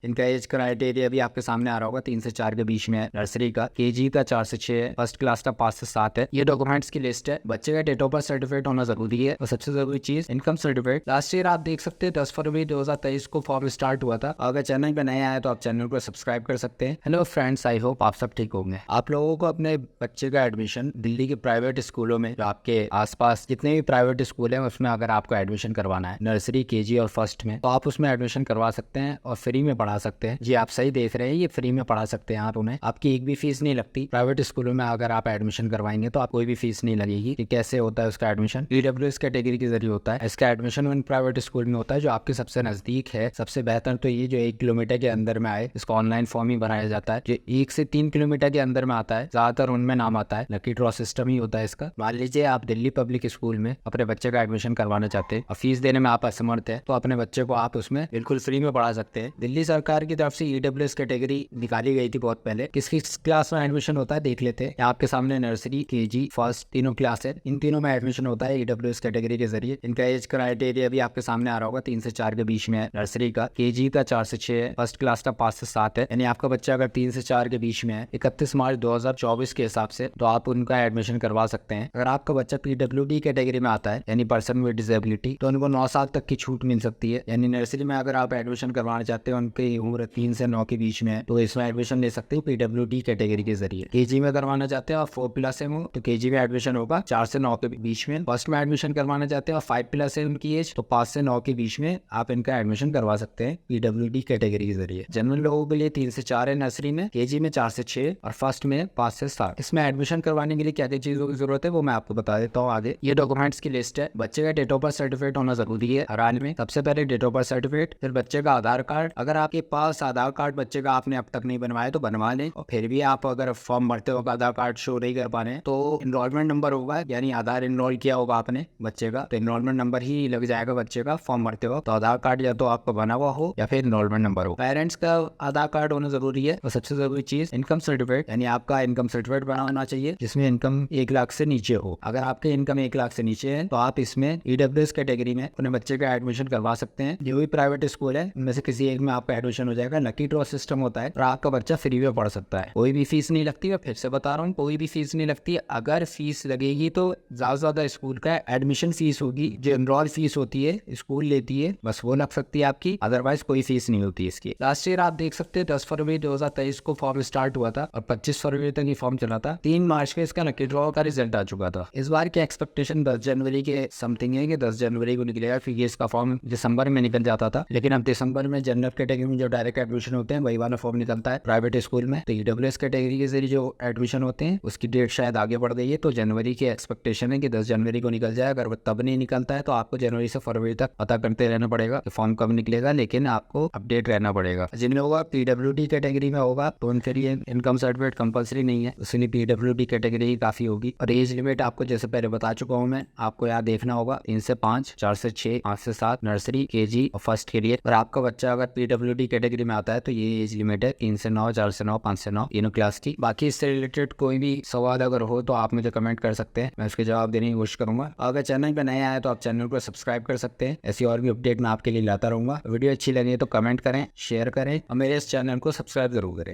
इनका age criteria भी आपके सामने आ रहा होगा, 3 से 4 के बीच में है। नर्सरी का, केजी का 4 से 6 है, फर्स्ट क्लास का 5 से 7 है। ये डॉक्यूमेंट्स की लिस्ट है। बच्चे का डेट ऑफ बर्थ सर्टिफिकेट होना जरूरी है और सबसे जरूरी चीज इनकम सर्टिफिकेट। लास्ट ईयर आप देख सकते हैं 10 फरवरी 2023 को फॉर्म स्टार्ट हुआ था। अगर चैनल पे नए आए तो आप चैनल को सब्सक्राइब कर सकते हैं। हेलो फ्रेंड्स, आई होप आप सब ठीक होंगे। आप लोगों को अपने बच्चे का एडमिशन दिल्ली के प्राइवेट स्कूलों में, जो आपके आसपास जितने भी प्राइवेट स्कूल हैं उसमें अगर आपको एडमिशन करवाना है नर्सरी, केजी और फर्स्ट में, तो आप उसमें एडमिशन करवा सकते हैं और फ्री में पढ़ा सकते हैं। जी आप सही देख रहे हैं, ये फ्री में पढ़ा सकते हैं आप उन्हें। आपकी एक भी फीस नहीं लगती। प्राइवेट स्कूलों में अगर आप एडमिशन करवाएंगे तो आप कोई भी फीस नहीं लगेगी। कि कैसे होता है उसका एडमिशन? ईडब्ल्यूएस कैटेगरी के जरिए होता है। इसका एडमिशन उन प्राइवेट स्कूल में होता है जो आपके सबसे नजदीक है। सबसे बेहतर तो ये जो 1 किलोमीटर के अंदर में आए, इसका ऑनलाइन फॉर्म ही बनाया जाता है। जो 1 से 3 किलोमीटर के अंदर में आता है, ज्यादातर उनमें नाम आता है। लकी ड्रॉ सिस्टम ही होता है इसका। मान लीजिए आप दिल्ली पब्लिक स्कूल में अपने बच्चे का एडमिशन करवाना चाहते हैं और फीस देने में आप असमर्थ है, तो अपने बच्चे को आप उसमें बिल्कुल फ्री में पढ़ा सकते हैं। दिल्ली सरकार की तरफ से ईडब्ल्यूएस कैटेगरी निकाली गई थी बहुत पहले। किस क्लास में एडमिशन होता है देख लेते हैं। आपके सामने नर्सरी, केजी, फर्स्ट तीनों क्लास है। इन तीनों में एडमिशन होता है ईडब्ल्यूएस कैटेगरी के जरिए। इनका एज क्राइटेरिया भी आपके सामने आ रहा होगा, 3 से 4 के बीच में है। नर्सरी का, केजी का 4 से 6 है, फर्स्ट क्लास का 5 से 7 है। यानी आपका बच्चा अगर 3 से 4 के बीच में है 31 मार्च 2024 के हिसाब से, तो आप उनका एडमिशन करवा सकते हैं। अगर आपका बच्चा पीडब्ल्यूडी कैटेगरी में आता है, यानी पर्सन विद डिसेबिलिटी, तो उनको 9 साल तक की छूट मिल सकती है। यानी नर्सरी में अगर आप एडमिशन करवाना चाहते हैं, उनकी उम्र 3 से 9 के बीच में है, तो इसमें एडमिशन ले सकते हैं पीडब्ल्यूडी कैटेगरी के जरिए। केजी में करवाना चाहते हैं और 4+ है तो केजी में एडमिशन होगा 4 से 9 के बीच में। फर्स्ट में एडमिशन करवाना चाहते हैं और 5+ है उनकी एज, तो 5 से 9 के बीच में आप इनका एडमिशन करवा सकते हैं पीडब्ल्यूडी कैटेगरी के जरिए। जनरल लोगों के लिए 3 से 4 है नर्सरी में, केजी में 4 से 6 और फर्स्ट में 5 से 7। इसमें एडमिशन करवाने के लिए क्या क्या चीजों की जरूरत है वो मैं आपको बता देता हूँ आगे। ये डॉक्यूमेंट्स की लिस्ट है। बच्चे का डेट ऑफ बर्थ सर्टिफिकेट होना जरूरी है हर हाल में। सबसे पहले डेट ऑफ बर्थ सर्टिफिकेट, फिर बच्चे का आधार कार्ड। अगर आपके पास आधार कार्ड बच्चे का आपने अब तक नहीं बनवाया तो बनवा लें। और फिर भी आप अगर फॉर्म भरते हो आधार कार्ड शो नहीं कर पा रहे हैं, तो इनरोलमेंट नंबर होगा, यानी आधार इनरोल किया होगा आपने बच्चे का, तो इनरोलमेंट नंबर ही लग जाएगा बच्चे का फॉर्म भरते हो। तो आधार कार्ड या तो आपका बना हुआ हो या फिर इनरोलमेंट नंबर हो। पेरेंट्स का आधार कार्ड होना जरूरी है। और सबसे जरूरी चीज इनकम सर्टिफिकेट, यानी आपका इनकम सर्टिफिकेट बना होना चाहिए जिसमें इनकम 1 लाख से नीचे हो। अगर आपके इनकम 1 लाख से नीचे है तो आप इसमें ईडब्ल्यूएस कैटेगरी में अपने बच्चे का एडमिशन करवा सकते हैं। जो भी प्राइवेट स्कूल है उनमें से किसी एक में आपका एडमिशन हो जाएगा। लकी ड्रॉ सिस्टम होता है और आपका बच्चा फ्री में पढ़ सकता है। कोई भी फीस नहीं लगती। मैं फिर से बता रहा हूँ, कोई भी फीस नहीं लगती। अगर फीस लगेगी तो ज्यादा से ज्यादा स्कूल का एडमिशन फीस होगी, जो एनरोल फीस होती है स्कूल लेती है, बस वो लग सकती है आपकी। अदरवाइज कोई फीस नहीं होती इसकी। लास्ट ईयर आप देख सकते हैं 10 फरवरी 2023 को फॉर्म स्टार्ट हुआ था और 25 फरवरी तक ये फॉर्म चला था। 3 मार्च को इसका लकी ड्रॉ का रिजल्ट आ चुका था। इस बार की एक्सपेक्टेशन 10 जनवरी के समथिंग है कि 10 जनवरी को निकलेगा, क्योंकि इसका फॉर्म दिसंबर में निकल जाता था। लेकिन अब दिसंबर में जनरल कैटेगरी में जो डायरेक्ट एडमिशन होते हैं वही वाला फॉर्म निकलता है प्राइवेट स्कूल में। तो ईडब्ल्यूएस कैटेगरी के जरिए जो एडमिशन होते हैं उसकी डेट शायद आगे बढ़ गई है, तो जनवरी की एक्सपेक्टेशन है कि 10 जनवरी को निकल जाए। अगर तब नहीं निकलता है तो आपको जनवरी से फरवरी तक पता करते रहना पड़ेगा कि फॉर्म कब निकलेगा, लेकिन आपको अपडेट रहना पड़ेगा। जिन लोगों का पीडब्ल्यूडी कैटेगरी में होगा तो उनके लिए इनकम सर्टिफिकेट कंपलसरी नहीं है, उसके पीडब्ल्यूडी कैटेगरी ही काफी होगी। और एज लिमिट आपको जैसे पहले बता चुका हूँ मैं, आपको याद देखना होगा 3 से 5, 4 से 6, 5 से 7 नर्सरी, केजी और फर्स्ट के लिए। और आपका बच्चा अगर पीडब्ल्यूडी कैटेगरी में आता है तो ये एज लिमिट है 3 से 9, 4 से 9, 5 से 9 तीनों क्लास की। बाकी इससे रिलेटेड कोई भी सवाल अगर हो तो आप मुझे कमेंट कर सकते हैं, मैं उसके जवाब देने की कोशिश करूंगा। अगर चैनल पर नए आए तो आप चैनल को सब्सक्राइब कर सकते हैं। ऐसी और भी अपडेट मैं आपके लिए लाता रहूंगा। वीडियो अच्छी लगे तो कमेंट करें, शेयर करें और मेरे इस चैनल को सब्सक्राइब जरूर करें।